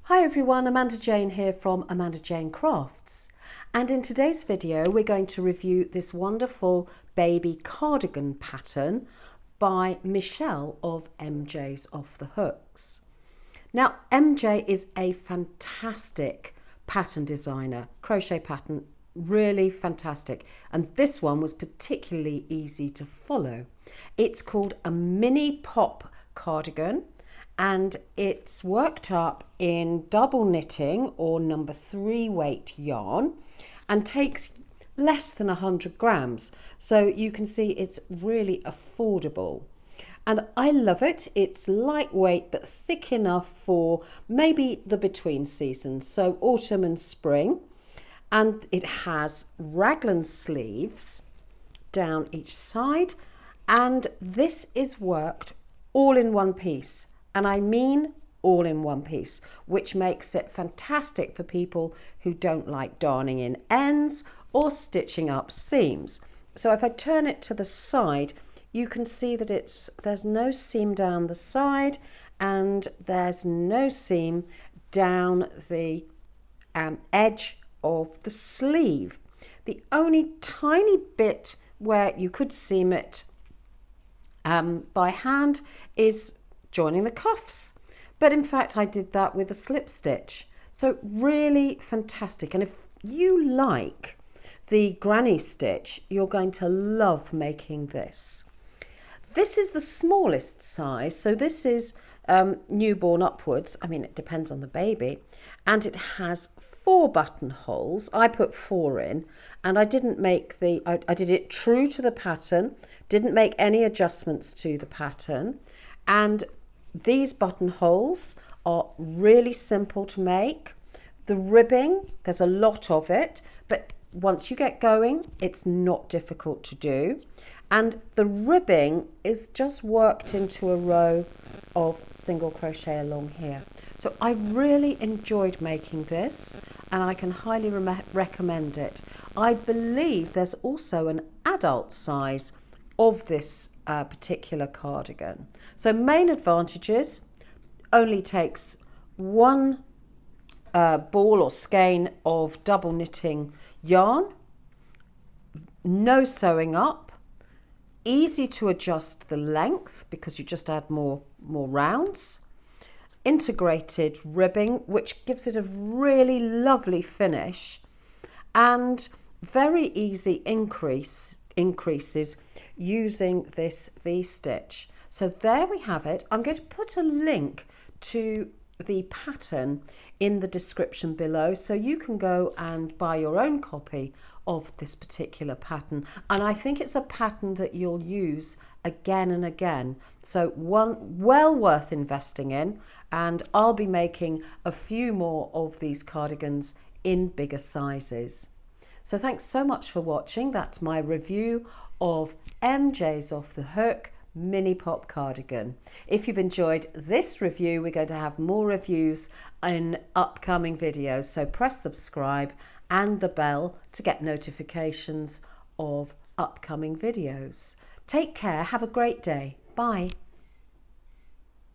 Hi everyone, Amanda Jane here from Amanda Jane Crafts, and in today's video we're going to review this wonderful baby cardigan pattern by Michelle of MJ's Off the Hooks. Now MJ is a fantastic pattern designer, crochet pattern, really fantastic, and this one was particularly easy to follow. It's called a Mini Pop Cardigan, and it's worked up in double knitting or number 3 weight yarn and takes less than 100 grams. So you can see it's really affordable. And I love it. It's lightweight but thick enough for maybe the between seasons, so autumn and spring. And it has raglan sleeves down each side. And this is worked all in one piece. And I mean all in one piece, which makes it fantastic for people who don't like darning in ends or stitching up seams. So if I turn it to the side, you can see that there's no seam down the side and there's no seam down the edge of the sleeve. The only tiny bit where you could seam it by hand is joining the cuffs, but in fact I did that with a slip stitch. So really fantastic, and if you like the granny stitch, you're going to love making this. This is the smallest size, so this is newborn upwards. I mean, it depends on the baby, and it has 4 buttonholes. I put 4 in, and I didn't make I did it true to the pattern, didn't make any adjustments to the pattern. And these buttonholes are really simple to make. The ribbing, there's a lot of it, but once you get going, it's not difficult to do. And the ribbing is just worked into a row of single crochet along here. So I really enjoyed making this, and I can highly recommend it. I believe there's also an adult size of this particular cardigan. So main advantages: only takes 1 ball or skein of double knitting yarn, no sewing up, easy to adjust the length because you just add more rounds, integrated ribbing which gives it a really lovely finish, and very easy increases using this V-stitch. So there we have it. I'm going to put a link to the pattern in the description below so you can go and buy your own copy of this particular pattern, and I think it's a pattern that you'll use again and again, so one well worth investing in. And I'll be making a few more of these cardigans in bigger sizes. So thanks so much for watching. That's my review of MJ's Off the Hook Mini Pop Cardigan. If you've enjoyed this review, we're going to have more reviews in upcoming videos, so press subscribe and the bell to get notifications of upcoming videos. Take care, have a great day. Bye.